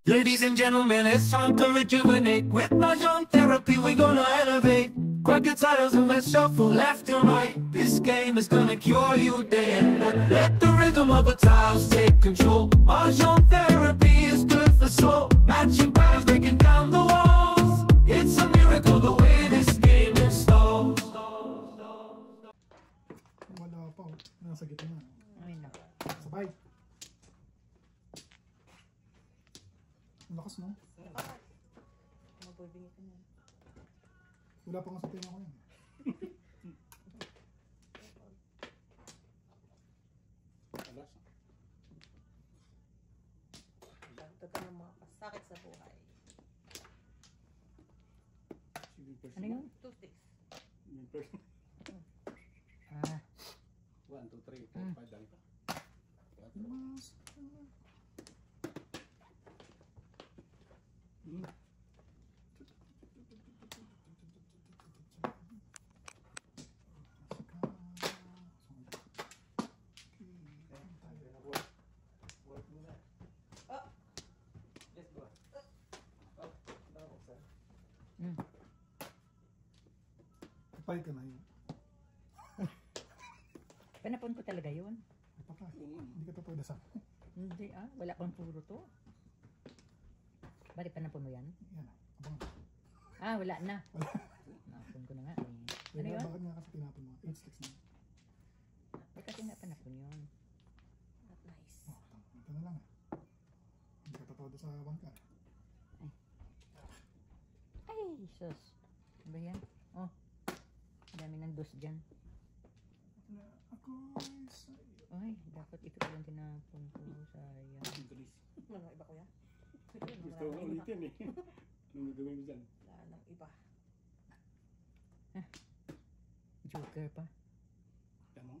Ladies and gentlemen, it's time to rejuvenate. With Mahjong therapy, we're gonna elevate. Grab your titles and let's shuffle left and right. This game is gonna cure you day and night. Let the rhythm of the tiles take control. Mahjong therapy is good for soul. Matching patterns, breaking down the walls. It's a miracle the way this game installs. Wala pa, nasa gitna. Ay, naku. Sabay. Ang lakas, no? Mabibigay ka na. Wala pa nga sa tinga ko yan. Dagdag ka ng mga kasakit sa buhay. Ano yun? 2 sticks. 1, 2, 3, 4, 5, dali ka. Kapay ka na yun. Panapon ko talaga yun. Papa, hindi ka pa pwede sa... Hindi wala pang puro to. Bakit panapon mo yan? Yan, abang. Wala na. Napon ko na nga eh. Ano yun? Bakit nga kasi tinapon mo? 8 sticks na. Bakit kasi nga panapon yun? Not nice. Ito na lang. Hindi ka tatawa sa 1 car. Ay, sus. Ano ba yan? Oh. Dami ng dos dyan. Ako'y sa'yo. Ay, dapat ito pa lang tinapon ko. Sayang. Ano, iba kuya? Gusto ko ulitin eh. Anong gagawin mo dyan? Wala nang iba. Joker pa. Tama?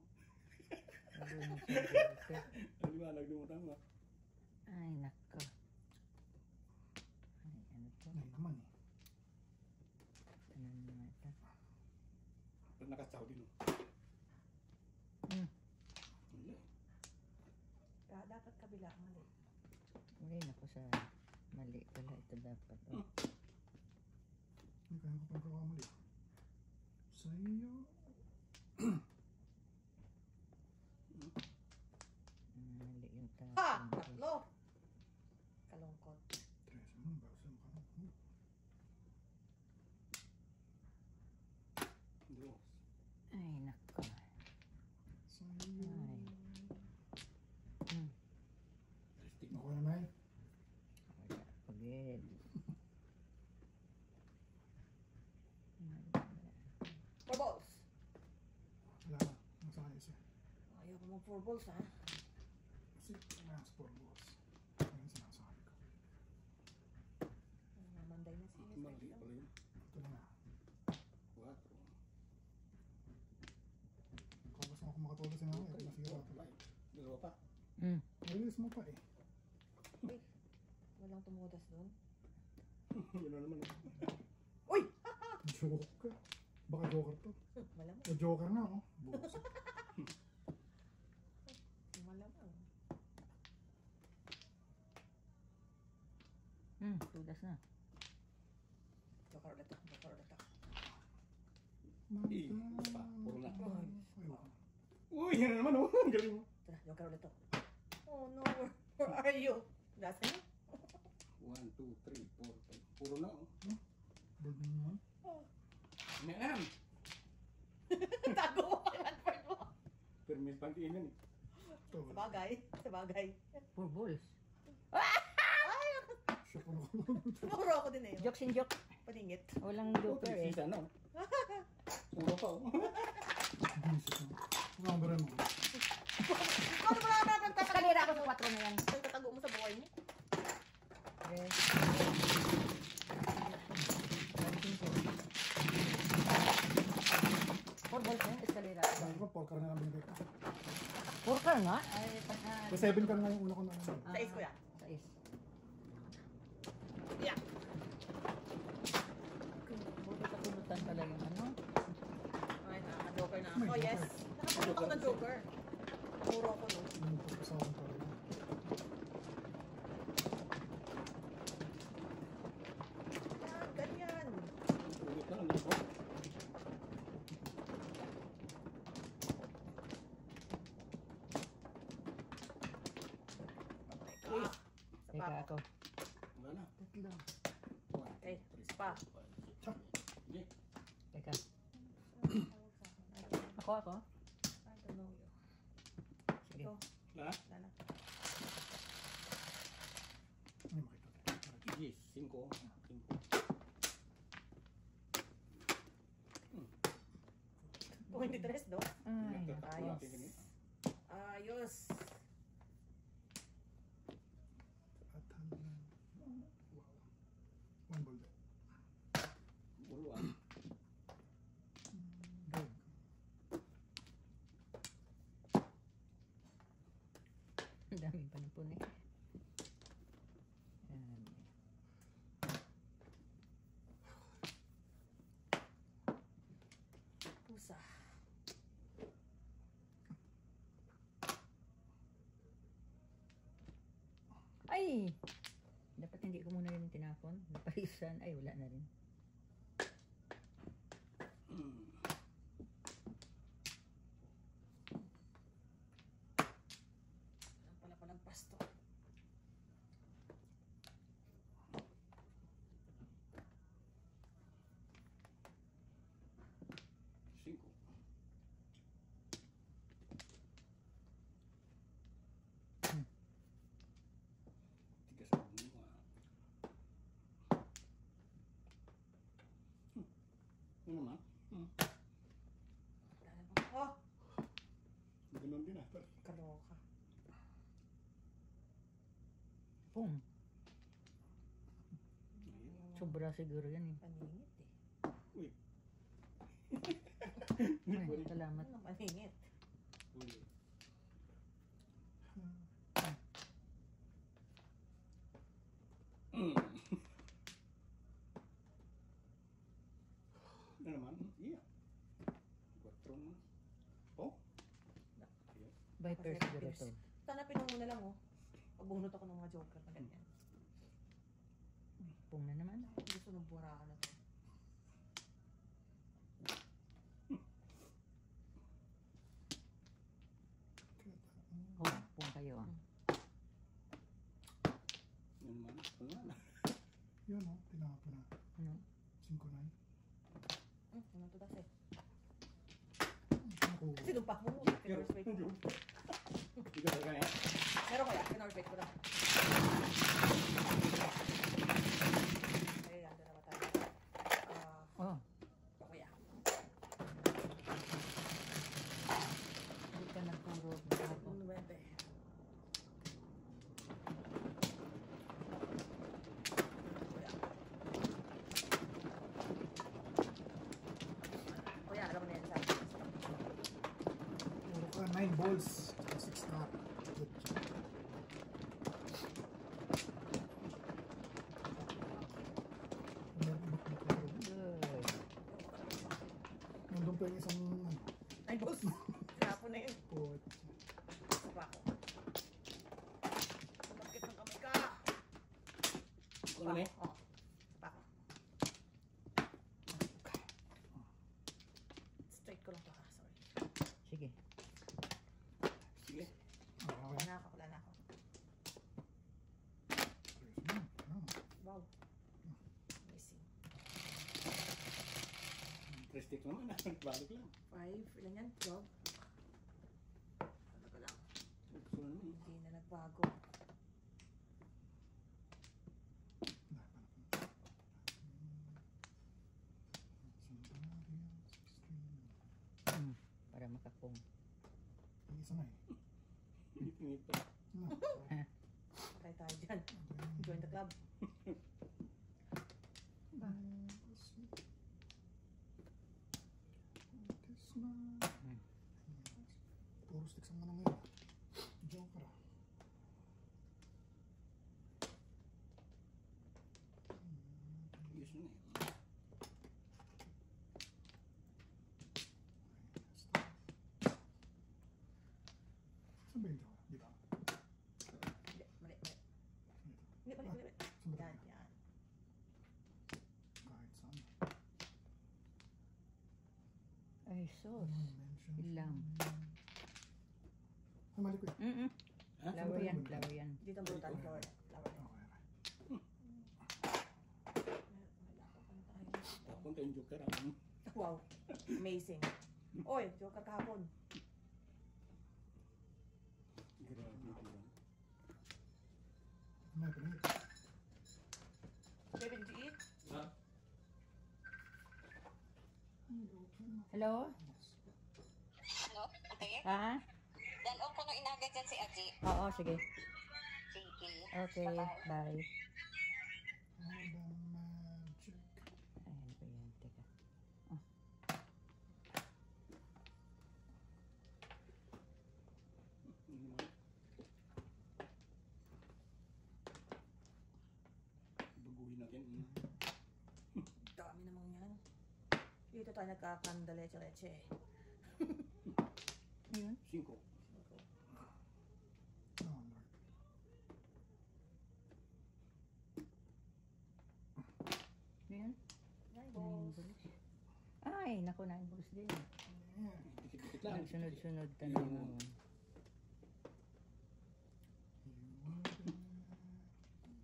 Nagawin siya joker. Ano ba? Nagdumutan mo. Ay, nako. Ay, ano to? Ay naman eh. Ano naman ito? Pero nakasaw din. Dapat kabila, mali. Ay, naku sa mali pala. Ito dapat. Oh. Hindi kaya ko pagkakamali. Sa'yo. Mali yung tapon. Ha! Tatlo! Kalungkot. Tres, ano ba? Saan ka na? Dos. Ay, nako. Sa'yo. Ay. Ako na may. Wala. Pagid. Four balls! Wala na. Nasa kanya siya. Ayaw ko mag 4 balls, ha? Kasi nasa 4 balls. Ayun sinasabi ko. Namanday na siya. Mali pala yun. Ito na nga. 4. Kung gusto ko makatulog sa namin, nasira ito. Dalawa pa. Release mo pa eh. Uy, walang tumudas doon. Yun na naman. Uy! Joker. Baka joker to. Malamang. O joker na oh. Bukas. Malamang. Tudas na. Joker ulit ako. Joker ulit ako. Isa pa. Puro na. Ayun. Uy, yan na naman oh. Ang galing mo. Tara, joker ulit ako. Oh no, where are you? Nasa niyo? 1, 2, 3, 4, 5. Puro na oh. Bird mo naman. Ayan. Tago mo pa yan, Ford mo. Pero may pantiin yan eh. Ito. Sabagay. Sabagay. 4 balls. Siya pa na. Puro ako din eh. Jokes and joke. Paningit. Walang joker eh. Sisa na oh. Puro pa oh. Bisit na. Number mo. Paano mo na natin Kalira ako sa 4 na yan. tatago mo sa buhay mo? Okay. 4 balls na yun. Eskalira. Sabi ko, 4 car na lang binigay ko. 4 ka nga. Ay, So 7 car na yung una ko na. Sa is ko yan. Sa is. Yeah. Buti katulutan pala yung ano. Ay, nakaka-joker na ako. Oh, yes. Nakapulot ako ng joker. Puro ako no. Yung pagkasawan pa rin. Teka pa ako. Wala na. Tatlo. Okay, pa. Sige. Teka. I Ako. don't know you. Sige. Ito, Lahat? wala na. Ano yung makita? Yes. 5. 23, do? Ay, Ayos. Ayos. At wow. One ball daw. Buruan. Dog. ang daming panipon eh. Ayan. Pusa. Ay! Dapat hindi ko muna yun tinapon. Napaisan. Ay, wala na rin. Alam pala palang pasto. Cinco. Tiga sa bunga. Ano naman? Oh! Ganun din ah. Kaloka. Pum. Ayun. Sobra siguro yan eh. Paningit eh. Uy. Ay, salamat. Ano paningit? Uli. Ano naman? Iya. 4 naman. Oh? Iya. Viper Kasi siguro Viper. to. Tanapin mo muna lang oh. Pabunot ako ng mga joker na ganyan. Pum na naman. Gusto ng burahan na to. Oh, pum kayo ah. Ano naman? Ano naman? Yun o, tinapon na. Ano? 5-9. Ano to kasi? Ako. Kasi doon pa mo. Kinorspect ko. Ikaw talaga eh. Meron kaya? Kinorspect ko lang. Ay, ando na ba tayo? Oh, Kuya. hindi ka nagpuro. Ako. 9. Kuya. Kuya, alam mo na yan sa akin. Puro ka 9 balls. 6 star. Good job. Good. Nandun pa yung isang Ay, boss. Sinapo na yun. pot. Sapa ako. Bakit ng kamay ka? Ano na eh? Oo. Sapa ako. Straight ko lang to ha. Sorry. Sige. Sige. Okay. Wala na ako. Wala na ako. Wow. Amazing. 3 sticks naman ah. Balik lang. 5. Ilan yan? 12. Ano ko lang. Gusto na naman. Hindi na nagbago. Para makapong. Yung isa na eh. Pinipinit pa. Patay tayo dyan. Join the club. Puro sticks ang ano ngayon. Joker ah. Yes na eh. Saan ba yung joker? Di ba? Hindi. Mali. Mali. Hindi. Mali. Mali. Saan ba Yan. tayo? Yan. Kahit saan. Ay, sos. Mention. Ilang. Ay, mali ko eh. Mm-mm. Ha? Flower yan, flower yan. Dito ang brutal. Flower. Flower. Okay. Kahapon tayong joker. Ah. Wow. Amazing. Oy, joker kahapon. Grabe. May pinit. Baby, did you eat? Ha? Hello? Ano? Okay? Ha? Dalawang ko nung inagad dyan si Aji. Oo, sige. Sige. Okay, Bye-bye. bye. Habang magic. Ay, ano ba yan? Teka. Baguhin natin. Dami namang yan. Dito tayo nagkakandaleche-leche. Ayun. 5. Oh, Lord. Ayun. Nine balls. Ay, naku, na-inbox din. Yeah. Dikit-dikit lang. Sunod-sunod tanong.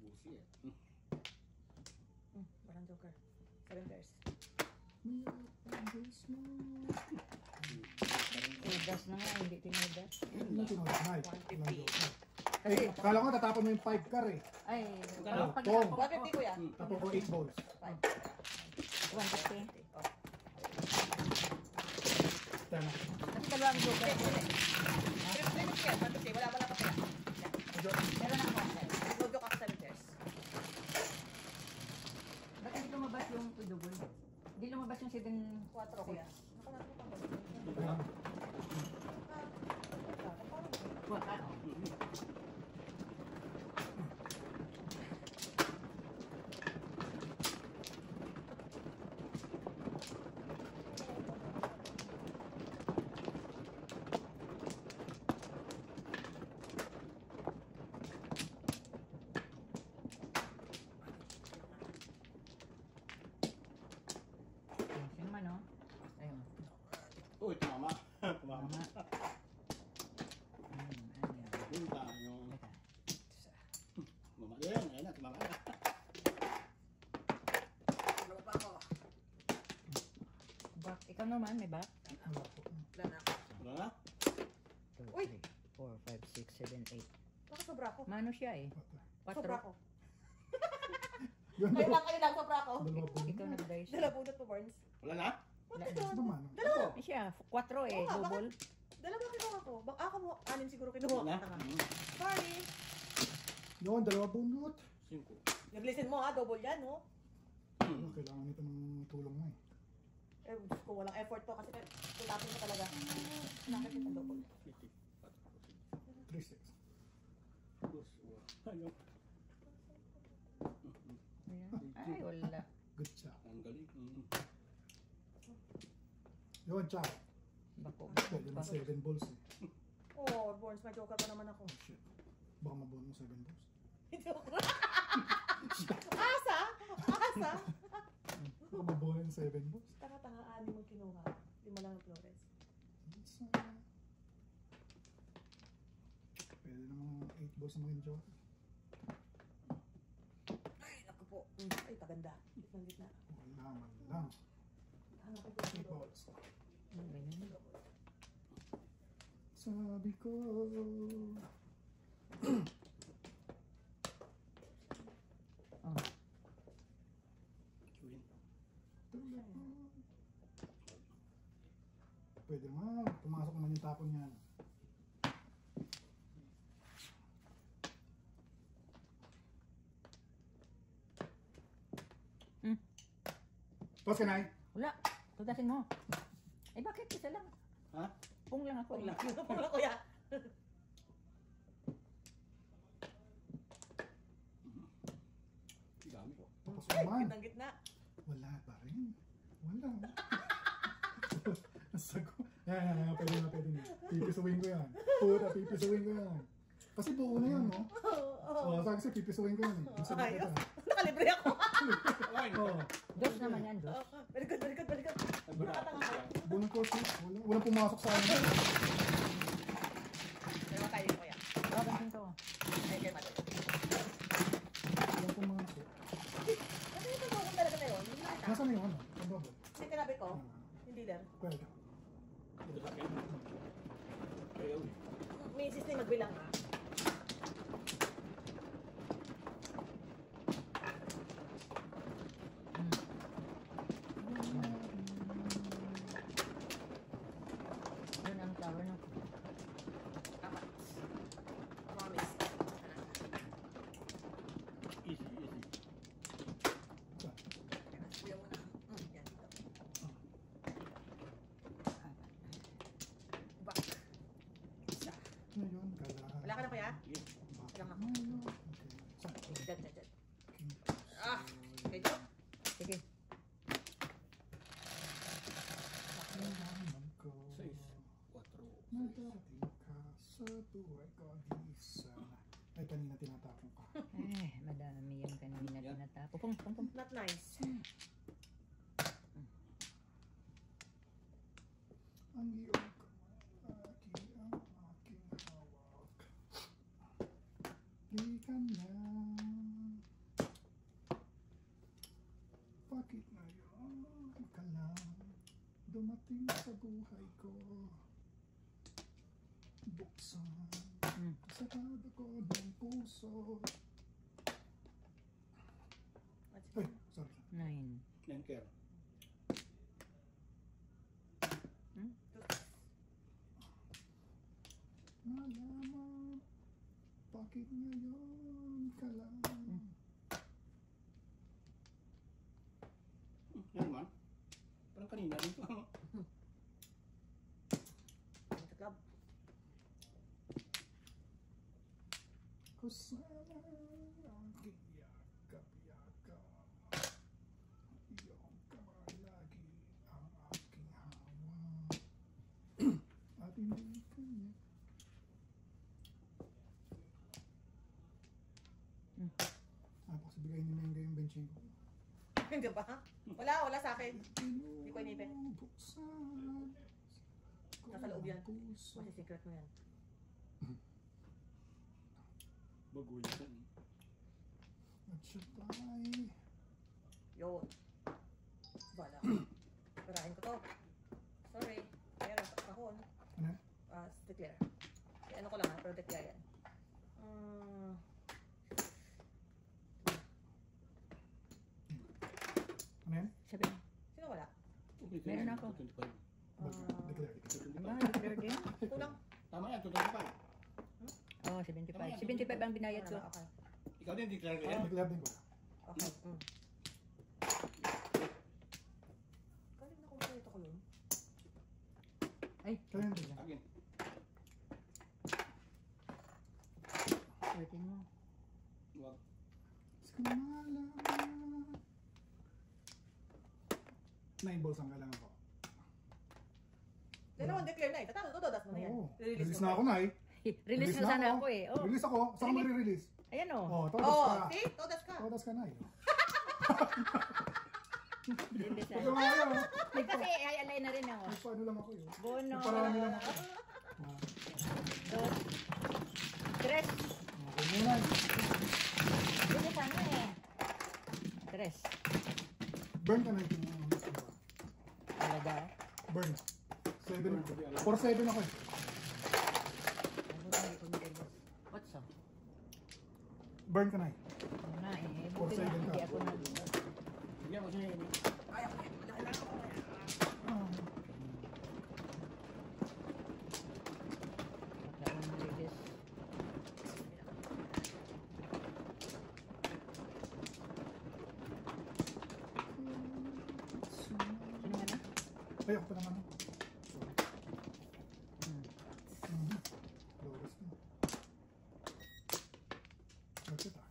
Busi eh. Walang joker. 7 pairs. Tinudas na nga, hindi tinudas. Ano tinawag? Knife. 150. Eh, kala ko tatapon mo yung 5 car eh. Ay, Magkano? pag Tom. 150 kuya. Tapon ko 8 balls. 150. Oh. Tama. Kasi dalawang joker. Wala pa kaya. Meron na ako. Logo ka 7 pairs. Ba't hindi lumabas yung double? Hindi lumabas yung 7... 4 kuya. Ako na Tama. Sino man, no? Ayun. Uy, tumama. Tumama. Tama. Yun tayo. Teka. Tumama. Yan, ayan na, tumama na. Ano pa ako? Back. Ikaw naman, may back? Wala po. Wala na. Wala na? 2, Uy! 3, 4, 5, 6, 7, 8. Baka sobra ko. Mano siya eh. Sobra 4. ko. Yun Kayo daw. lang, sobra ko. Dalawa po. Ikaw nag-dice. Dala bunot mo, Barnes. Wala na? Ano Bakit ba dalawa? man? Dalawa. Ay siya, 4 eh, Oo nga, double. Dalawa kinuha ko. Baka ako mo, 6 siguro kinuha. Wala na? Tanga. Sorry. Yun, dalawa bunot. 5. Nag-listen mo ha, double yan, no? Ano, kailangan nito ng tulong mo eh. Eh, Diyos ko, walang effort to kasi tutapin mo talaga. Nakit yung double. 3-6. Ayun. Ayan. Ay, wala. Good job. Ang galing. Yun, ciao. Bako. Pwede na 7 balls eh. Oh, Barnes, may joker pa naman ako. Oh shit. Baka mabuhan mo 7 balls. Joker. Asa? Asa? Baka mabuhan yung 7 balls. Tanga-tanga, 6 mo kinuha. 5 lang ng Flores. It's, pwede namang 8 balls na maging joker. Ay, naku po. Ay, paganda. Gitna. Wala man lang. Hanapin ko 8 yung double. balls. Ganyan. Sabi ko. Oh. Queen. Pwede naman. Pumasok naman yung tapon niyan. Tapos ka na Wala. Tudasin mo. Eh, bakit? Isa lang. Ha? Pung lang ako. Pula. Pula, kuya. Dami ko. Tapos naman. Gitna. Wala pa rin. Wala. Nasago. Yan. Pwede na. Pipisuin ko yan. Puta, pipisuin ko yan. Kasi buo na yan, no? Oo, kasi pipisuin ko yan eh. Pipisuin ko Ayos. yan. Nakalibre ako. Oo. Dos naman yan, dos. Very good. Nakatanga ko. Bunong ko, sis. Walang pumasok sa akin. Pero tayo kuya. Bakit ko? Ay, kaya mali. Walang pumasok. Ano yung tawag talaga na yun? Nasaan na yun? Ano ba? Yung dealer. Pwede. Ito sa akin. Ayaw eh. Misis na yung magbilang ka. Yun ang tower ng Apat. Mga misis. Easy, easy. Kuya mo na. Yan. Back. Isa. Ngayon ka lang. Wala ka na kuya? Sige. Wala ka. Ngayon. Okay. Saan? Dyan. Ah! Medyo. Sige. Nalaman ko. 6, 4. Nagdating ka sa buhay ko isa. Ay, kanina tinatapon ka. Madami yung kanina Yan. tinatapo. Pum. Not nice. Ang iyong kamay, ang aking hawak. Di ka na. Bakit ngayon ka lang dumating sa buhay ko? Buksan sa sarado ko ng puso. Ay, sorry. 9. Nanker. Malaman, bakit ngayon ka lang? Yan naman. Parang kanina dito. Ito club. Kung sana aking yakap-yakap, iyong kamay lagi ang aking hawak. At hindi kanya. Tapos bigay ni Menga yung benching ko. Hindi ba? Wala sa akin. Hindi ko inipin. Binubuksan Nasa loob yan. puso. Kasi secret mo yan. Bagulitan. At siya ba'y Yun. Bala. Perahin ko to. Sorry. Pero kahon. ano? Declare. Ano ko lang pero declare yan. Ano yan? Sabi. Sino wala? Meron ako. 25. Declare. Aba, declare din. Kulang. Tama yan, 25. Oh, 75. 75 ang binayad ko. Okay. Ikaw din, declare ko yan. Declare din ko. Okay. Galing na kumpleto ko yun. Ay, Kaya yan din. Akin. 13 mo. Wag. Sa malaman. 9 balls ang kailangan ko. Dalawang declare na eh. Tatalo, todas mo na yan. Oo. Release Release mo na ako na eh. Release mo sana ako eh. Oh, Release ako. Saan ka mag-release? ayan oh. Oh, todas Oh, ka. see? Todas ka. Todas ka na eh. Release Ito na. nga yun. Ay, kasi ay-alay na rin ako. Paano lang ako yun. Bono. Parami lang ako. Dos. Tres. Okay muna. Release sana eh. Tres. Burn ka na ito. Talaga. Burn. 7. 4-7 ako eh. What's up? Burn ka na eh. Ano na eh. Or Buti na second hindi ka. ako na. Bigyan mo siya yan. Ay, ako yan. Wala na ako. Wala nang release. Sino nga na? Ay, ako pa naman. Sorry. Lowest na. That's it ah.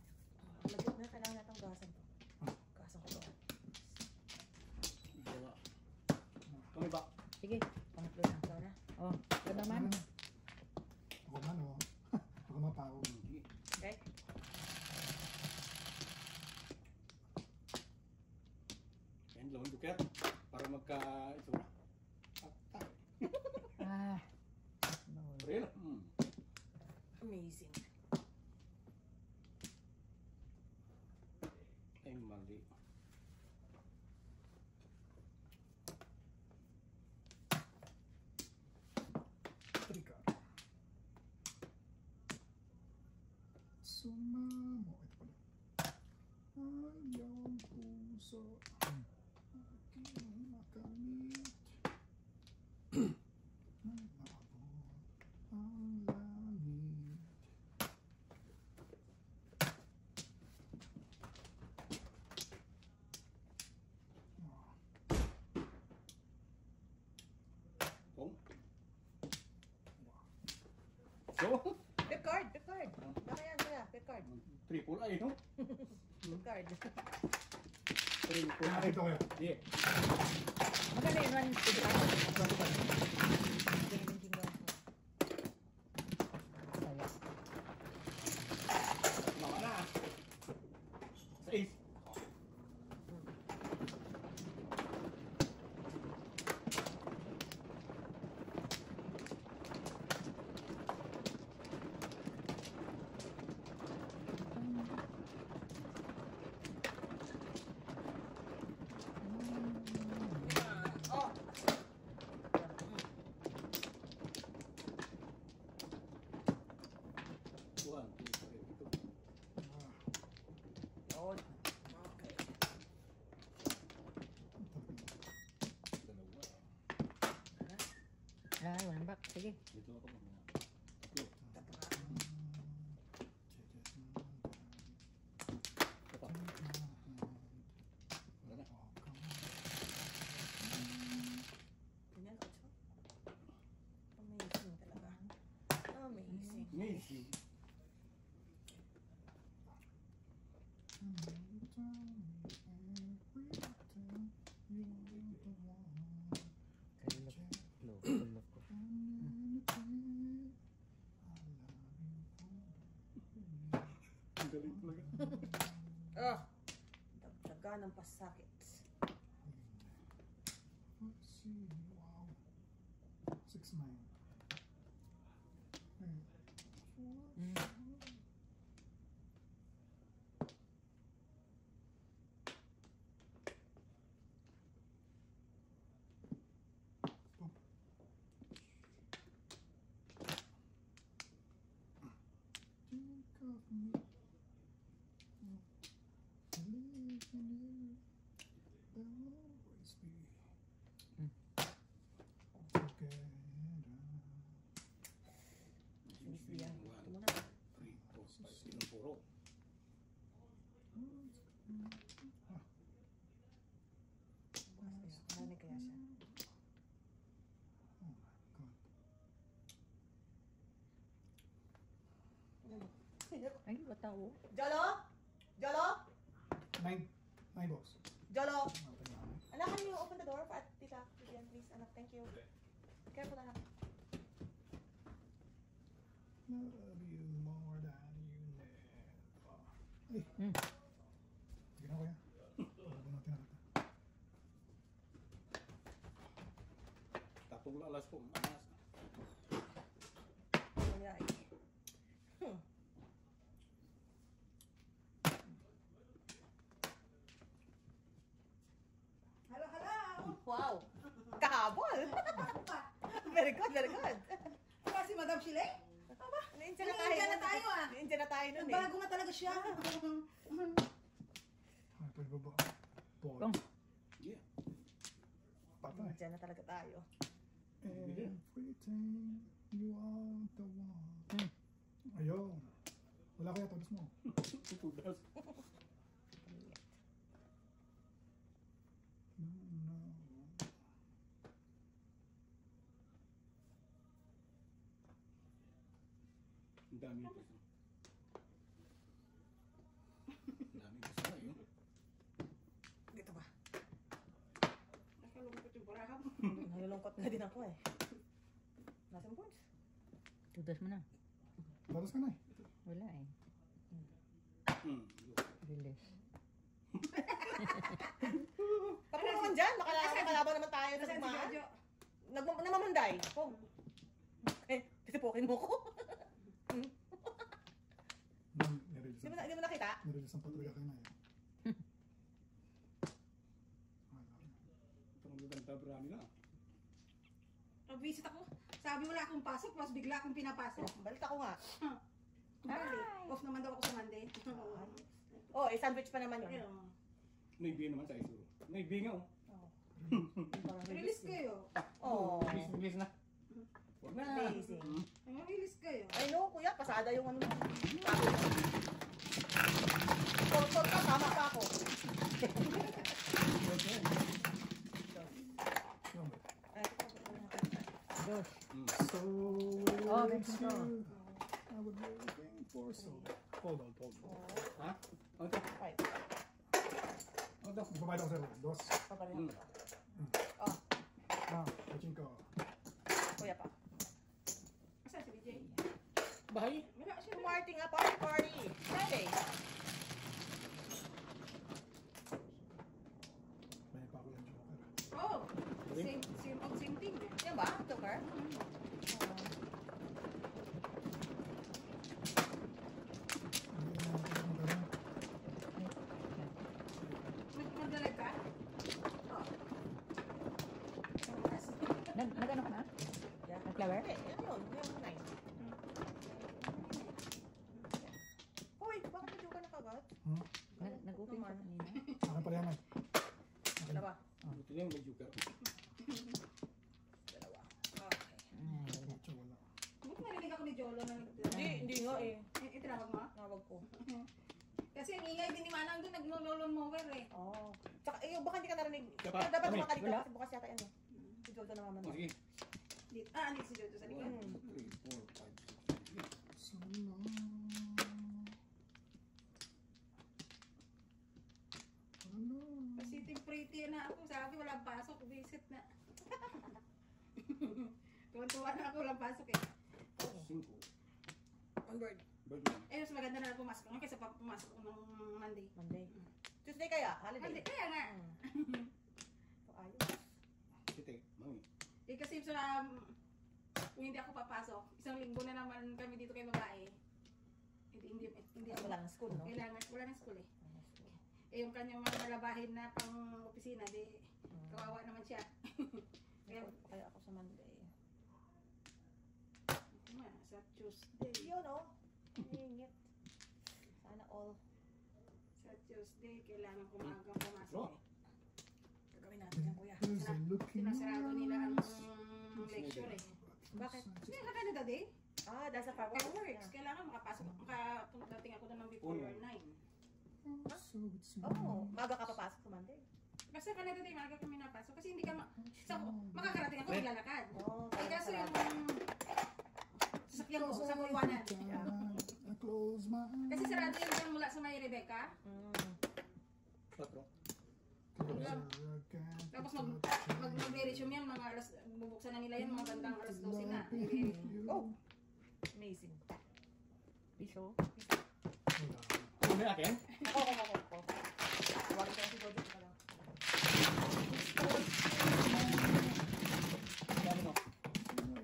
Lagyan na, kailangan natin gasan to. Gasan ko to. Dalawa. Kami ba? Sige. Pangatlo na. Ikaw na. Oh, ito naman. Ako man oh. Ako mapao. Sige. Okay? Yan, lawang duker. Para magka... Ito na. Ah. Bawal. Real. Amazing. Ay, mali. sumamo. Ito pala. Ayaw puso. Aking makamit. Ang maabot ang langit. Pong. So, Pick card, pick card. Baka yan, kuya. Pick card. triple I, no? Pick card. Triple I. Ito kaya. Yeah. Magkano yun? 150. Mga na. Sa ace. Oh! One, two, three, ito. Yun. Okay. Dalawa. Ay, walang back. Sige. Dito ako mga tatlo. Ito pa. Wala na. Ganyan, Ocho. Amazing talaga. Amazing. Amazing. Kalulok ko. Ang galing talaga. Ah! Dagdaga ng pasakit. Wow. 6-9. Think of me. Believe in you. There'll always be together. Yan. One, Ito muna. three, four, five. Sinong puro? Narinig kaya siya. Oh my God. Ay, batao. Jolo? Jolo? 9 box. Jolo? Oh, tagaan. Anak, can you open the door for Tita Vivian, please? Anak, thank you. Careful, anak. Love you more than you never. Ay, Hmm. sige na kuya. Bago natin nakita. Tapong lalas po. Amas. Nangyay. Hello, hello! Wow! Kahabol! Very good, very good. Wala si Madam Shilay? Ninja na tayo. Ninja na tayo, ah. Ninja na tayo nun eh. Bago nga talaga siya. Ay, pagbaba. Ball. Kung. Yeah. Patay. Ninja na talaga tayo. Everything you are the one. Ayun. Wala kaya todos mo. Tudas. No. Ang dami ito. Ang dami ito sa yun. Dito ba? Nakalungkot yung baraham. Nalulungkot na din ako eh. Nasaan points? Tudas mo na. Todos ka na eh. Wala eh. Bilis. Paano naman dyan? Makalaban naman tayo sa Nasaan si digmaan. Jojo? Namamunday. Oh. Eh, titipukin mo ko. Nirelease Hindi mo nakita? ang patruya kayo na eh. Itong maganda brami na. Nag-visit ako. Sabi wala akong pasok, tapos bigla akong pinapasok. Balik ako nga. Monday. Off naman daw ako sa Monday. Oh, eh, sandwich pa naman yun. Ayun. Naibigay naman sa iso. Naibigay nga oh. Release kayo. Oh, Bilis na. Huwag na. amazing. Release kayo. I know, kuya, pasada yung ano mo. Tortor ka, tama pa ako. Dos. So, Oh, let's let's go. see. I would be looking for so. Hold on. Ha? Okay. Five. Ito. Magbabayad ako sa'yo. Dos. Papareho. Mm. Oh, Oh. Pachin ko. kuya pa. Asan si BJ? Bahay. Wala siya. Party nga, party. Friday. May pa ako yung joker. Oh! Same thing. Yan ba? Joker? Hindi na natin ang ganun. Magdalag ka? Oh. Nag-ano ka na? Yeah. Nag-flower? Okay, yan yun. Yung nine. Hoy, bakit may joker na kagad? Nag-open ka kanina? Akin pala yan ay. Dalawa. Buti lang may joker. Dalawa. Okay. Ay, wala. Ocho, wala. Buti narinig ako ni Jolo na Hindi nga eh. itinawag mo? Tawag ko. Kasi ang ingay din ni Manang doon, nagno-lolon mower eh. Oh. Tsaka, eh, baka hindi ka narinig. Kaya pa, Pero dapat kami. makalik ka Wala. kasi bukas yata yan eh. Si Jojo na naman. Oh, sige. Andito si Jojo sa likod. 1, 2, 3, 4, 5, 6, 7, 8. So long. Ano? Kasi pretty na ako, sabi walang pasok, visit na. Tuwan-tuwa na ako, walang pasok eh. 5. On board. Bird man. Eh, mas maganda na pumasok ako kaysa pumasok ko ng Monday. Monday. Tuesday kaya? Holiday. Monday, kaya nga. So, ayos. Site. Mami. Eh kasi sa kung hindi ako papasok, isang linggo na naman kami dito kay babae. Hindi ako. Wala nang school, no? Kailangan, wala nang school eh. Eh yung kanyang mga labahin na pang opisina, di kawawa naman siya. Kaya ako sa Monday. Sa Tuesday. Yun, oh. Hingit. Sana all. Sa Tuesday, kailangan kumagang pumasok Oh. eh. Gagawin natin yan, kuya. Who's looking Sinasarado nila ang lecture eh. Bakit? Hindi ka Canada Day? Ah, dahil sa Fireworks. fireworks. Kailangan makapasok. Makapuntating ako doon ng before 9. So it's Oh, maga ka papasok sa Monday. Basta Canada Day, maaga kami napasok. Kasi hindi ka makakarating ako, maglalakad. Oh, Eh kaya kaso pala. yung sasakyan ko, sa Kuliwanan. I close my eyes. Kasi sarado yun dyan mula sa may Rebecca. 4. Close I can't Tapos touch you. mag-resume yan, mga alas, bubuksan na nila yan, mga bandang alas 12 na. Oh, amazing. Piso? Wala. Ano yung akin? Ako. Tawagin ko na si Jojo pa lang. Dami no.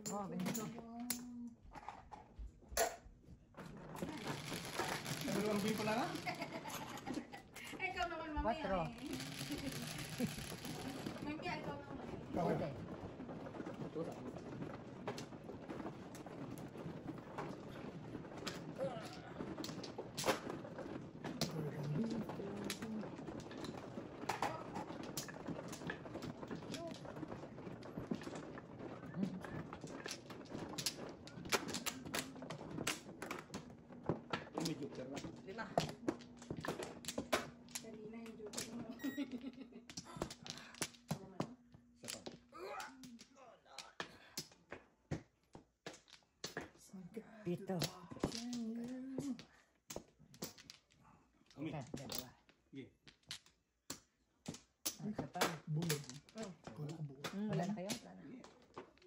Oh, ganito. Dalawang bin pala na? Ay, ikaw naman mamaya Quatro. eh. Mamaya, ikaw naman. Kaway. Ito sa akin. Yung may joker na. 5. Kanina yung joke mo. Isa pa. Pito. Kami. Isa, dalawa. Sige. Ah, isa pa. Bulog. Wala ko buo. Wala na kayo?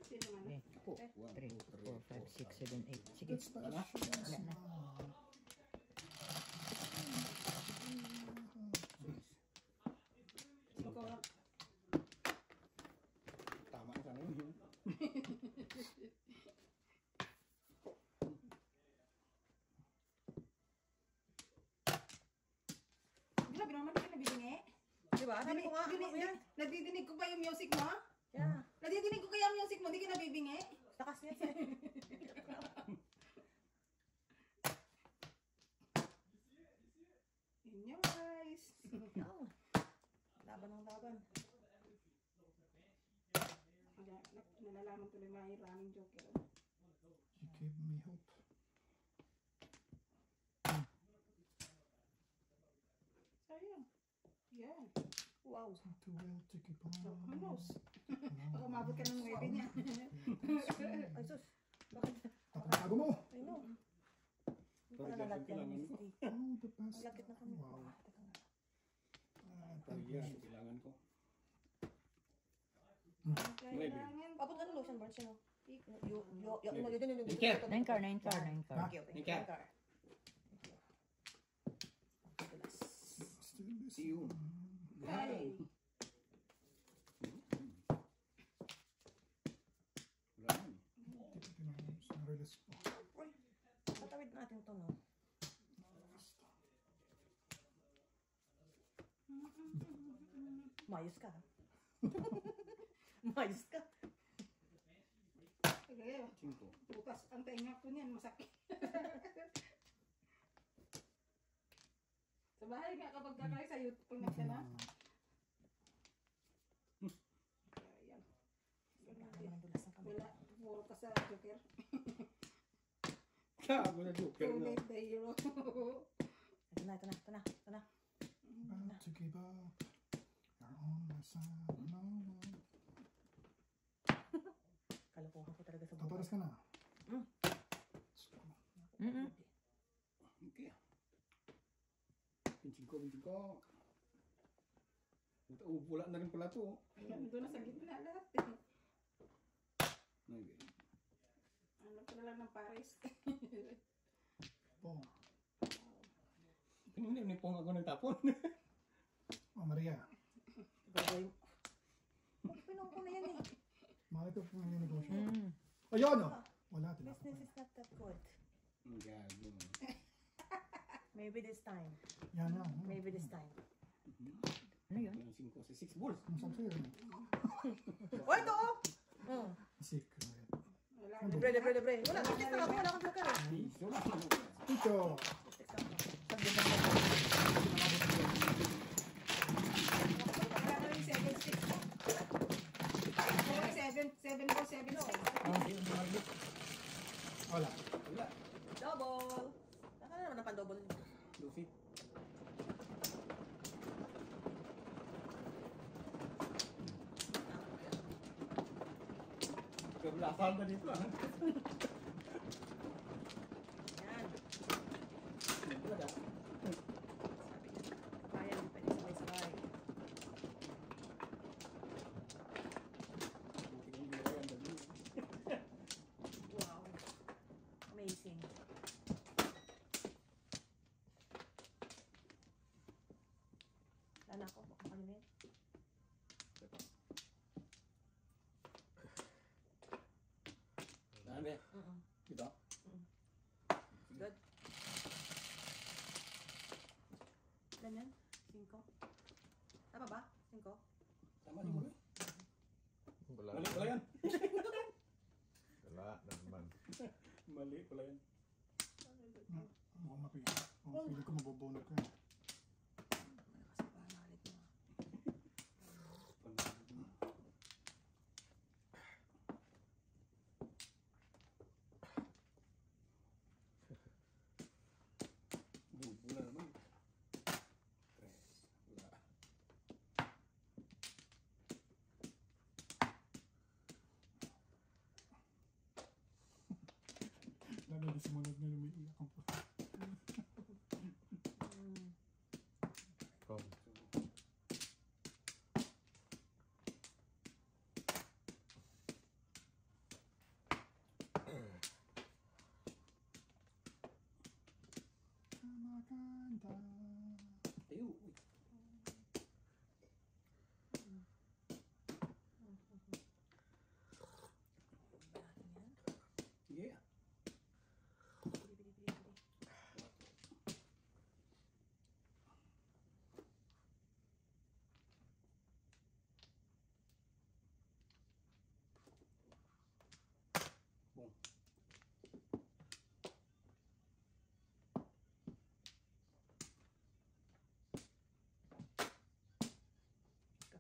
Sino man? Okay. Ako. 1, 3, 4, 5, 6, 7, 8. Sige. It's special. Wala na. Ikaw lang. Tama na sana yun. Grabe naman, hindi ka nabibingi. Di ba? Sabi ko nga, mamaya. Nadidinig ko ba yung music mo? Yeah. Nadidinig ko kaya yung music mo, hindi ka nabibingi? Takas niya. In your eyes. Yaw. Laban ng laban. Nalalaman tuloy maraming joker. You give me hope. Sayang. Yan. Wow. Too well to keep on. So, who knows? Baka umabot ka ng 9 niya. Ay, sus. Bakit? Tatatago mo! I know. Hindi ko Sorry, na nalat Jason, yan. kailangan. Mystery. Oh, the best. Malapit na kami. Wow. Teka nga. Yan, kailangan ko. Kailangan. Abot na ng lotion burn siya, no? Yun. Iker. 9 car, 9 car, 9 car. Thank you. Iker. Iker. Still this. See you. Hey. Wala naman. Release po. Uy, patawid natin ito, no? Mayos ka. Mayos ka. Kaya, Cinco. bukas ang tainga ko niyan, masakit. Sa bahay nga kapag kakay sa YouTube, pag nagtana. Ayan. Nadulas ang kamay. Wala, puro ka sa joker. Ako na joker Too na. late the hero. Ito na, ito na, ito na, ito na. About to give up. You're on my side. No one. Kalokohan ko talaga sa Paparas ka na. Mm. Mm-mm. Okay. Pincing ko. Wala na rin pala to. Ayan, doon na sa gitna lahat. Okay. Ano pa na lang ng Paris. Boom. Kanina nipong ako nagtapon. Oh, Maria. Gagawin. Pinong ko na yan eh. Bakit ito pong negosyo? Mm. Ayun oh! Wala, tinapos. Business is not that good. Gago. Maybe this time. Yan na. Maybe this time. Ano yun? Yung 5 sa 6 balls. Ang sabi sa'yo. Oh, ito oh! Mm. Secret. Wala. Libre, libre, libre. Wala, business na ako. Wala kang joker eh. Piso. Ito. Wala na rin 7-6. 7-4-7-6. Wala. Wala. Double. Naka na naman ang pan-double. Lucy. Kablasan ba dito ah? Yan. Wala. Kaya hindi pwede sabay-sabay. Buti kong ginawa yan dali. Wow. Amazing. Lala ko. Baka malimit. Saan ba? Dito? Good. Ilan yan? 5? Tama ba? 5? Tama din mo rin. Wala. Mali pala yan. Wala na naman. Mali pala yan. Oo, mapili. Oo, pili ko mabubunot ko yan. Kasi ba nalit mo? Wala naman. Tres. Wala. Lalo di sumunod na lumiiyak ang puso. Come. Kamakanta. Tayo. Uy. Sige.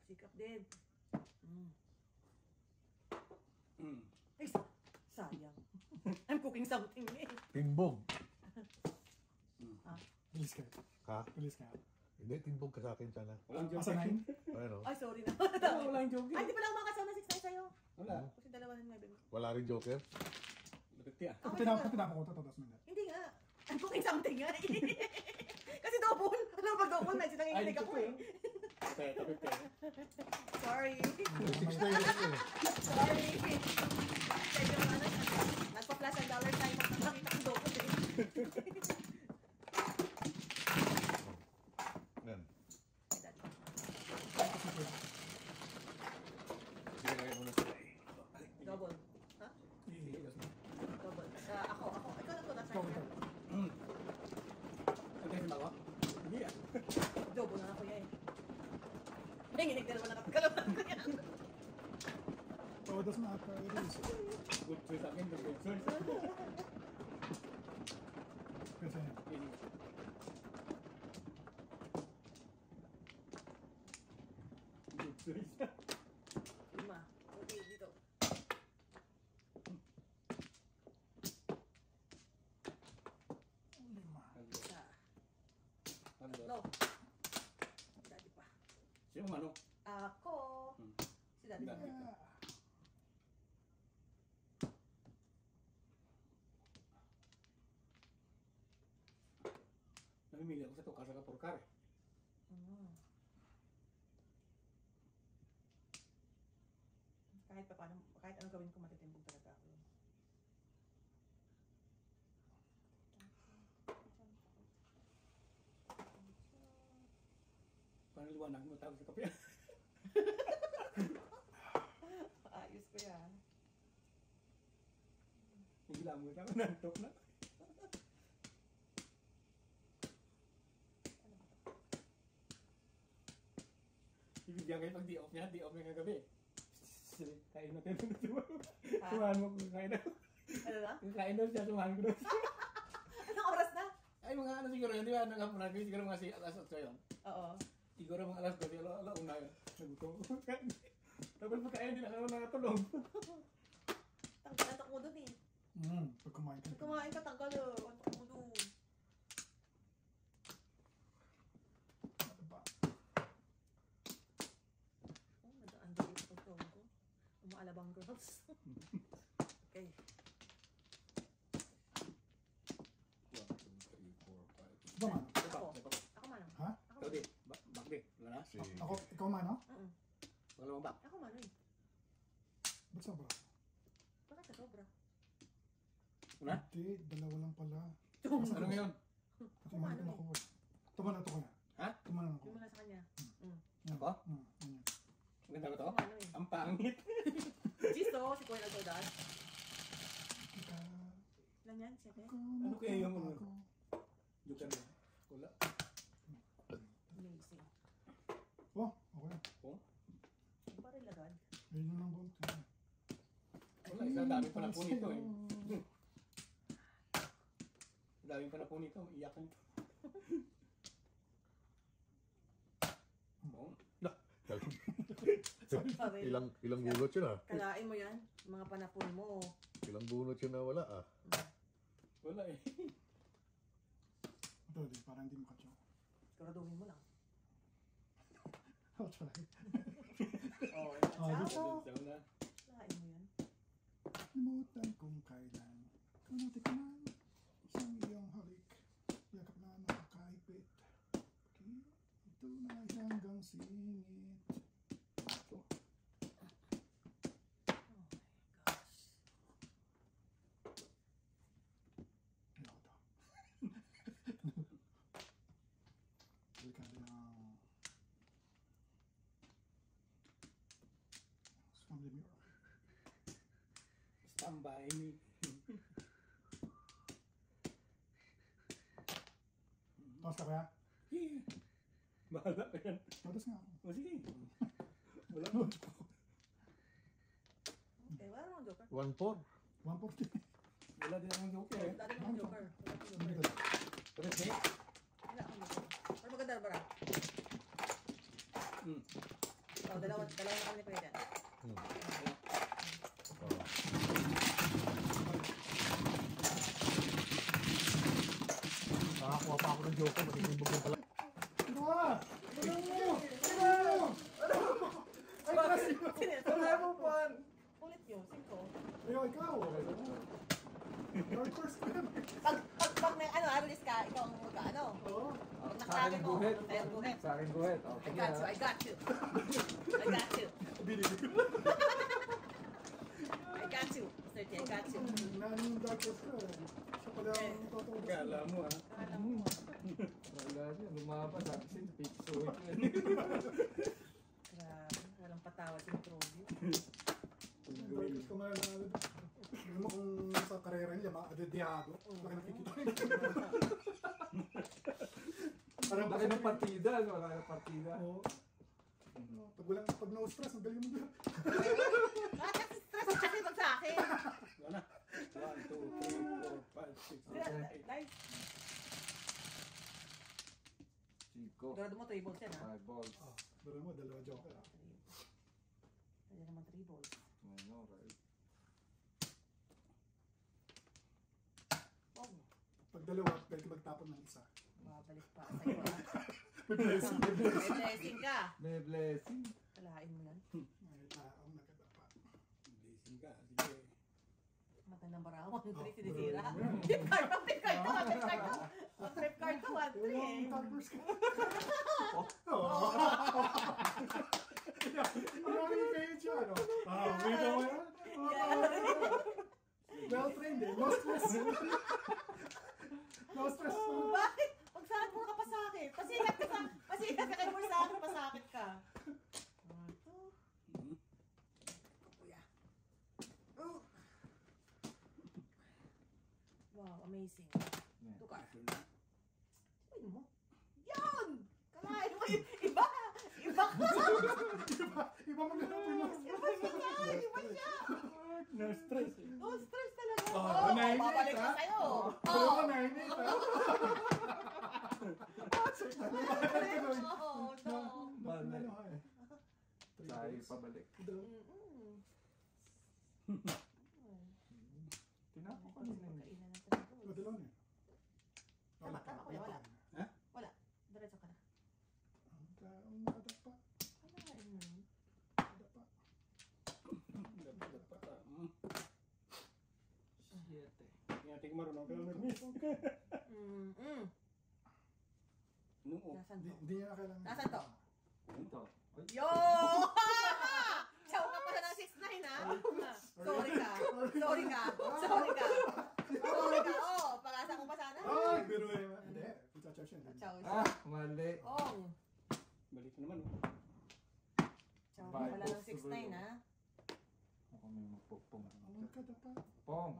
Sikap din. Mm. Mm. Ay, sayang. I'm cooking something eh. Timbog. Bilis ka. Ha? Bilis ka. Hindi, timbog ka sa akin sana. Walang Asa joke. 9? Ano? Ay, sorry na. Walang joke. Ay, di pala ako makasama 6 sa'yo. Wala. Kasi dalawa ng 9 mo. Wala rin joker? Lapit ya. Tinapa ko ito, tapos minute. Hindi nga. I'm cooking something nga eh. Kasi double. Alam mo, double na. Silang Ay, ikinig ako ito eh. Tapit ya. Sorry. 6 na yun eh. Sorry. Kaya yung ano, nagpa-flash ang dollar sign pag nakita ko double eh. Yan. Ay, daddy. Sige, lagay muna sila eh. Double. Ha? Sige, gas mo. Double. Ako. Ikaw na to, nasa Ikaw, akin. ikaw. Ang tayo ba? Hindi ah. Double na ako yan eh. Nanginig na naman nakapagkalaman ko yan. Oh, doesn't matter. It is. Good choice akin. Good choice. Kasi, Good choice. 5. Okay, dito. Isa. Ano? No. Daddy pa. Sino ano? Ako. Si daddy pa. Daddy. Namimili ako sa tukar sa kapurkar eh. Kahit pa paano, kahit anong gawin ko, matitimbog talaga ako. Paano liwanag mo tawag sa kape? Ayos ko yan. Higilang mo ako, nantok na. Ibigyan kayo pag di-off niya kagabi. Sige, kain natin. Sumahan mo kung kain na. Ano na? Kung kain na siya, sumahan ko na. Anong oras na? Ay, mga ano siguro yun, di ba? Nakapunan ko siguro mga alas 8 yun. Oo. Siguro mga alas 12, una yun. Nagutom ko. Tapos pagkain, hindi na ako nakatulog. Tanggal mo dun eh. pag kumain ka. Pag kumain ka, tanggal oh. Antok mo dun. Ano ba? Oh, nadaan dyan yung pagkaon ko. Umaalabang girls. Okay. 1, 2, 3, 4, 5. Ikaw man. Ako man. Ha? Ako Ikaw di, bakdi. Wala na? Si... Ikaw man, no? Wala namang bak. Ako man eh. Ba't sobra? Bakit ka sobra? Wala? Hindi, dalawa lang pala. Ano ngayon? Pati mali ko ako. Tumanan ako na. Ha? Tumanan ako. Yung muna sa kanya. Yan. Ako? Yan. Maganda ba to? Ako ano eh. Ang pangit. Gisto, si Kuya Nagdodad. Kita Ilan yan? 7? ko Ano kaya yung mga- ako. Joker na. Wala. Amazing. Oh, okay. Yung parang lagad. Ayun lang po. Wala, isa dami pa na po nito eh. Dami pa na po nito, iyakan ito. Oh. Sorry. Ilang bunot yun ah. Kalain mo yan. Yung mga panapon mo. Ilang bunot yun na wala ah. Wala eh. Ito, di, parang hindi makacho. Siguraduhin mo lang. I'll try. Oh, Oh, Ciao. Na. Kalain mo yan. Limutan kung kailan ko natikman isang iyong halik. Yakap na nakakaipit. Ito na ay hanggang singit. Oh my gosh. Ayoko to. Delikado lang. Family mirror. Stand by me. Tapos ka kaya? Bahala ka yan. Tapos nga ako. O sige. Wala. Okay, wala namang joker. 1-4. 140. Wala din akong joker eh. Wala namang joker. Wala namang Hindi joker. ka. Pero sige. Wala akong joker. Pero maganda ba? Oh, dalawa kami pa dyan. Nakakuha pa ako ng joker, matitibog yung pala. Ano ba? Ano? Ay, kasi Wala mo pan! Ulit yun, 5. Ayaw, ikaw. Dark horse ka yan. Pag may release ka, ikaw ang magkaano. Oo. Pag Sa akin nakakagin mo, guhit. tayo guhit. Sa akin guhit. Oh, I got you, I got you. I got you. Binili ko. I got you. Mr. T, I got you. Nani yung dark horse ka. Siya pala ang totoo. Kala mo ah. Alam mo. Wala siya. Lumabas. Sabi siya, pipsuit ko yan. Grabe, walang patawad yung Trobio. Dark horse ka man. Alam mo kung sa karera niya, maadediyado. Baka nakikita ko. Parang Laki ng partida. Wala ng partida. Oo. Pag no stress, ang galing mo. Bakit stress kasi pag sa akin? Wala. 1, 2, 3, 4, 5, 6, 7, 8. Nice. Chico. Dorado mo 3 balls yan ha? 5 balls. Pero mo, dalawa joker. Pwede naman 3 balls. Ano, right? Oh, Pag dalawa, pwede ka magtapon ng isa. babalik pa sa'yo ha. May blessing. May blessing ka. May blessing. Kalahain mo yan. May taong nakadapa. Blessing ka. Sige. Mata ng barawan. 3 sinisira. Trip card to. Trip card to. Trip card to. Ang trip card to. 1, 3 Wala eh. akong tappers ka. Maraming kayo siya, no? Wait mo yan. Well trained eh. No stress. No stress. Bakit? Pag saan mo ka pa sa akin? Pasikat ka kayo mo sa akin. Pasakit ka. Kuya. Wow, amazing. Tukar. Sabihin mo. Yan! Kalahin mo yung iba! Iba ka! Iba mo ganapin mo. Iba siya! Iba siya! No stress eh. No stress talaga. nainit, babalik ha? ka sa'yo. Oo, nainit, ha? Oh, no. Balik. Ano, ha, eh? Tayo pabalik. Mm-mm. Tinako ko Kasi nila. magkainan ng talaga. Madalaw niya. Tama, kuya, wala. Ha? Wala. Diretso ka na. Ang taong nakadapa. Kalahin mo yun. Nakadapa. Shit eh. Ngating marunong ka lang nag-miss. Mm-mm. Noo. Nasaan to? Hindi niya kailangan. Nasaan to? Ito. Ay, Yo! Chow ka pala ng 6'9" ha? Sorry ka. Sorry ka. Sorry ka. Sorry ka. Oh, pag-asa ko pa sana. Ay, pero eh. Hindi. Pizza chow siya. Chow Ah, mali. Ong. Balik na naman. Chow ka pala ng 6'9" ha? Ako may magpupong. Ang nakadapa. Pong.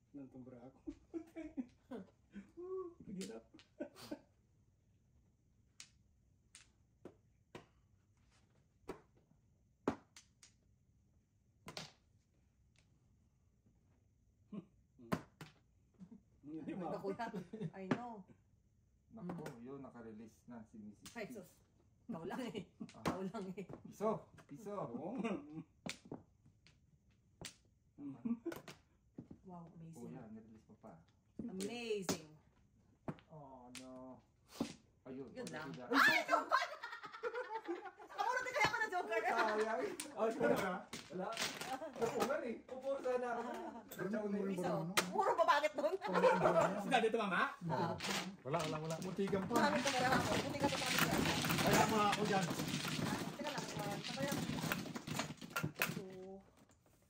Nantumbra ako. Pagirap. Hindi mo. Naku na. I know. Naku, yun, naka-release na si Mrs. Ay, P. sus. Ikaw lang eh. Ikaw lang eh. Piso! Piso! Oo. Wow, amazing. Kuya, nirelease mo pa. Amazing. Oh, no. Ayun. Yun lang. Ay, Ay, ikaw ba? Ako na din kaya ako na joker. sayang. Oh, wala. Wala. Napungan eh. Pupuro sana ako. Piso. Puro ba bakit nun? Sila dito mama? Wala. Mutigang pa. Pangit ko na lang ako. Buti ka pa kami siya. Kaya mga ako dyan. Teka lang. Sabay lang.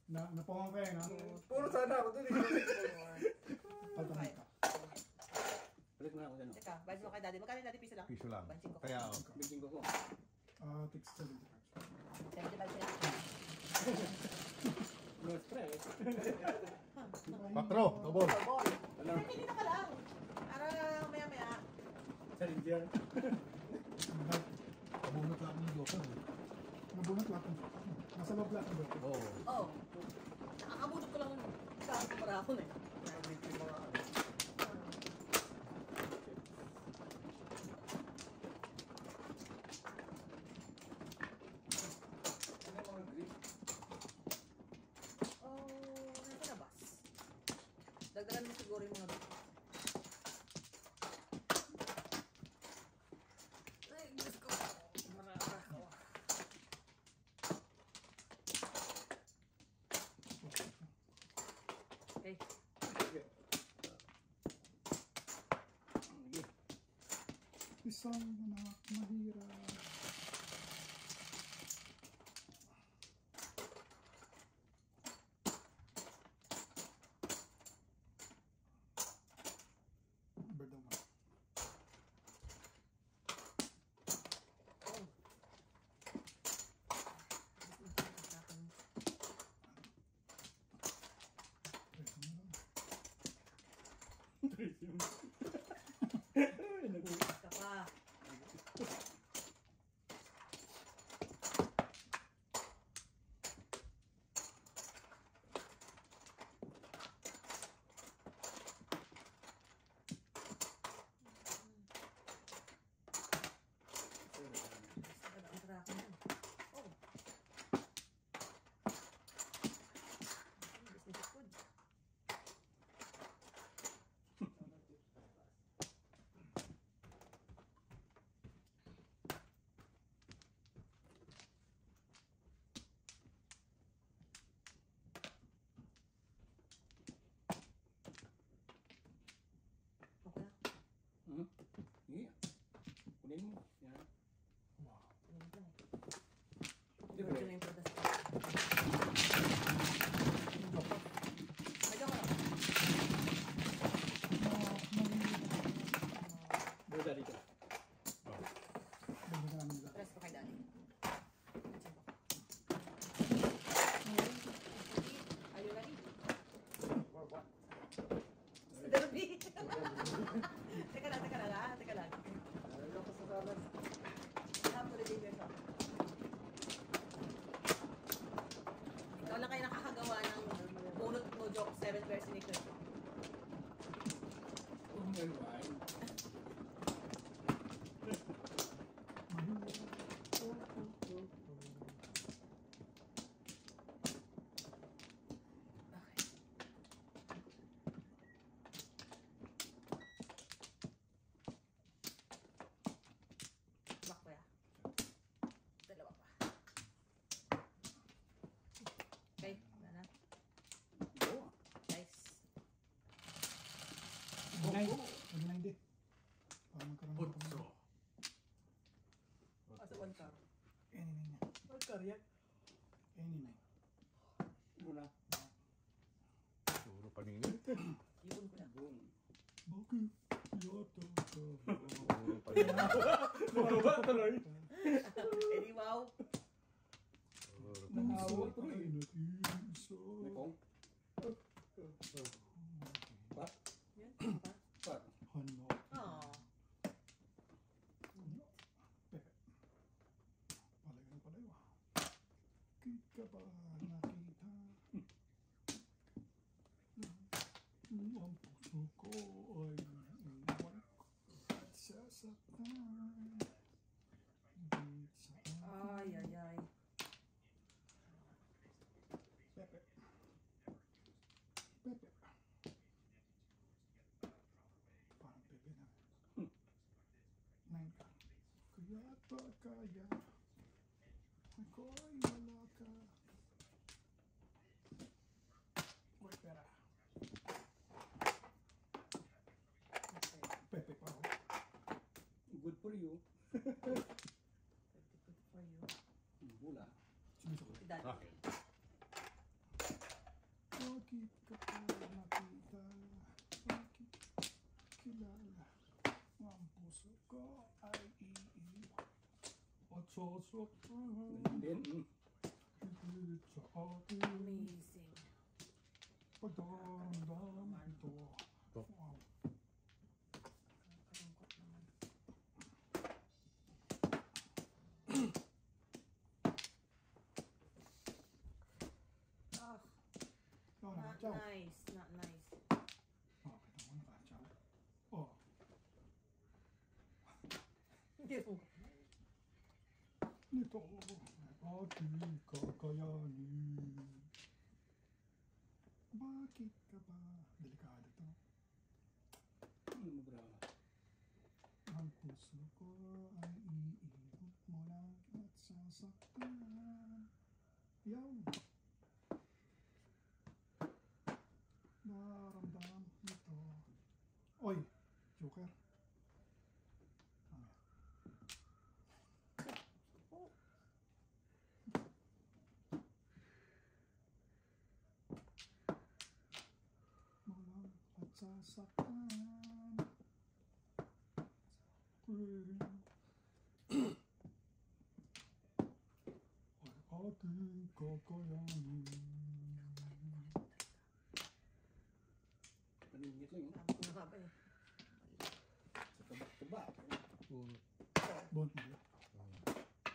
Napangang kayo, no? Puro sana ako dun eh. Pagpamit ka. Balik na ako dyan. Teka, bayad mo kay daddy. Magkano yung daddy piso lang? Piso lang. Banching ko. Kaya, Bigyan ko ko. Text 75. 75 sila. No stress. 4, double. Ball. Wala. Dito ka lang. Para maya-maya. Challenger. Kabunot lang ng joker. Nabunot lahat ng nasa loob lahat ng doon. Oo. Oh. Nakakabutot ko lang. Saan ko para ako na eh. Sorry mga bata. Ay, Diyos ko. Marara ko. Okay. Isang anak mahirap. Berdong mo. Ka pa. Ang trako mo. Oh. Business is good. Okay na. Sige. Kunin mo. Yan. Ano ba? Hindi ba? Virgin na yung prutas ko. Ayaw ka. Buda dito. Berdong namin nila. Press ko kay Daddy. Are you ready? For what? Derby. Teka lang, teka lang ah. Teka lang. Ano ko sa salas? Have to redeem yourself. Ikaw lang kayo nakakagawa ng bunot mo joke 7 impersonation. Oh my God. Back ko ya. Dalawa pa. Okay, wala na. Go. Nice. Hindi. Hindi. Hindi. Para magkaroon ng Putso. Asa one car. Any na niya. One car yan. Any na. Muna. Siguro paningin. Ipon ko na. Boom. Bakit? Yata ka. Siguro paningin. Lumaba tuloy. Eh di wow. Siguro Puso paningin. ay nag-iisa. May kong? What? Yan. Pa. What? Hanap. Aww. Pepe. Palayo na palayo. Kita ba nakita? Ang puso ko ay naiwan at sasaktan. Higit sa Ay, ay, ay. Pepe. Pepe. Parang Pepe na. Nine ka. Kaya ba kaya? Ako'y wala ka. Uy, pera. Pepe pa ako. Good for you. Good for you. Bula. Sumisok. Si Daddy. Akin. Bakit ka pa nakita? Bakit kilala? Ang puso ko ay iiwan. At sasaktan. Then, Higit sa akin. Amazing. Pagdaramdam ito. Ito. Wow. Kalungkot naman. Ah, Oh, not nakachaw. nice. Not nice. Oh, kita mo nakachaw. Oh, Hindi mo. nito aking kakayanin. Bakit ka ba? Delikado to. Bro. Ang puso ko ay iikot mo lang at sasaktan. Yaw! Nararamdaman ito. Oy! Joker. Ano yan? Malang at sasaktan. Ay ating kakayanin. Paningit lang yun. Ano ka ba eh? Sa taba. Bond mo.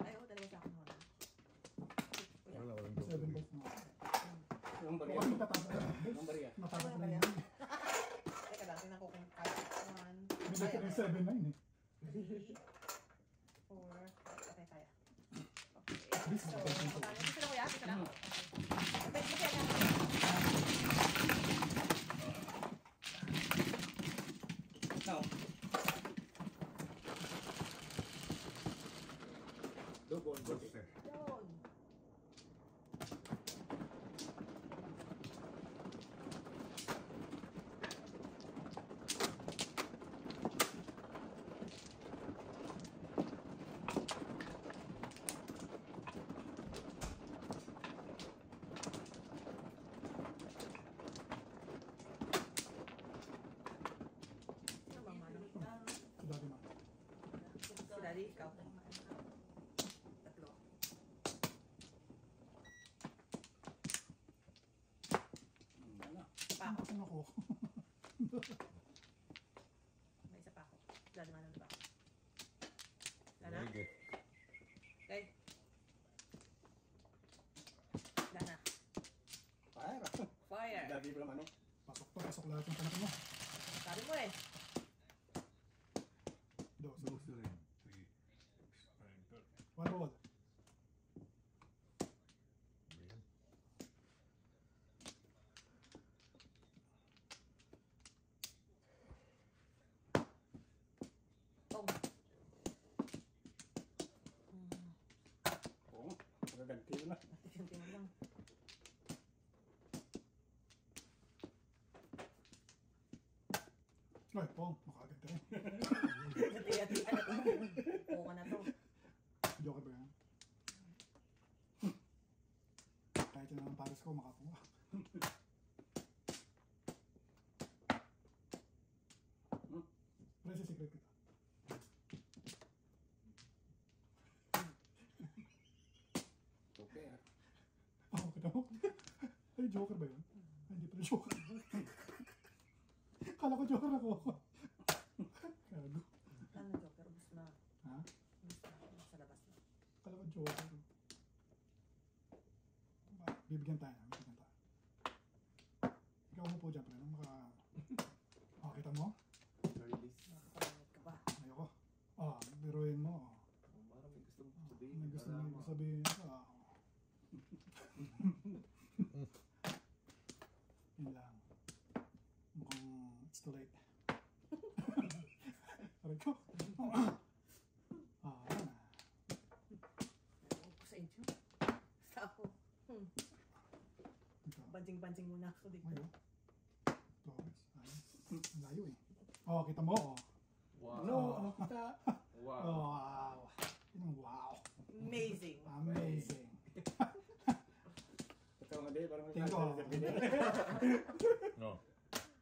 Ay, oo, talaga sa akin wala. Wala, walang 7 joke. balls na. Ang bariya. Huwag matatapos. Ang bariya. Matapos na Ano yun. Teka lang, tingnan ko kung kaya. 1, Binigay ko ng 7-9 eh. 4, okay, kaya. Okay, so, magkano? Gusto na kuya? Gusto na? Pwede mo kaya Now. Double. yun. Ano ba, Mano? So dati ma. Si Daddy, ikaw. Tatlo. Wala. Pa ako. Ano ko? May isa pa ako. Daddy, Mano na ba? Lana? Very good. Okay. Lana. Fire. Fire. Dati pa naman, ano? Pasok lahat yung panak mo. Sabi mo eh. Dos. Dos rin. 3. One roll. Ayan. Oh. Oo. Magaganti mo na. Tingnan lang. Ay, Pong. Makaganda rin. Hati-hatian na to. Oo ka na to. Joker ba yan? Kahit yun ang pares ko, makakuha. Pero sa secret kita. Okay, ah. Oh, kita mo? Ay, Joker ba yun? Ay, hindi pala Joker. Kala ko Joker ako. Gago. Ano Joker? Ubus na. Ha? Ubus na. Sa labas na. Kala ko Joker. Bibigyan tayo. Bibigyan tayo. Ikaw mo po dyan, pre. Nung maka... Oh, kita mo? Nakakalamit ka ba? Ayoko. Oh, biruin mo. Parang may gusto mong Oh, sabihin. may gusto Alam mo mo. sabihin ka. Yun lang. Mukhang it's too late. Aray ko. Ah, yan na. Ewan ko sa inyo. Basta ako. Ikaw. Banjing-banjing muna ako dito. Ayun. Flores. Ayun. Ang layo eh. Oh, kita mo. Oh. Wow. No, ano kita? Wow. Oh, wow. Yun ang wow. Amazing. Amazing. Ito nga din, parang may Tingko. No.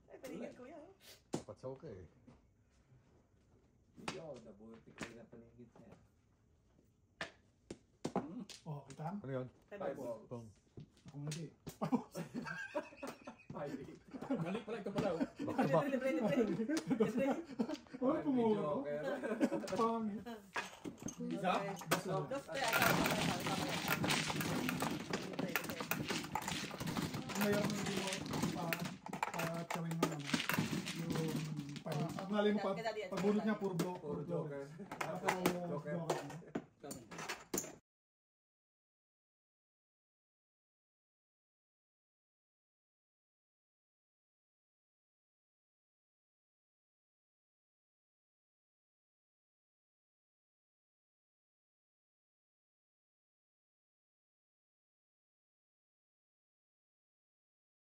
Ay, paligid ko yan. Dapat sa okay. Yo, nabuti ko na paligid niya. Oh, kita mo? Ano yun? Five balls. Pong. Ako nga di. Mali pala ito pala. Oh. Back to back. Libre. Oh, pumuha. Joker. Pangit. Isa? Dos, kaya Ngayon, hindi mo pa-chawin mo naman. Yung... Malay mo pa, pagbunot niya, puro block. Puro Joker. Puro Joker. Joker.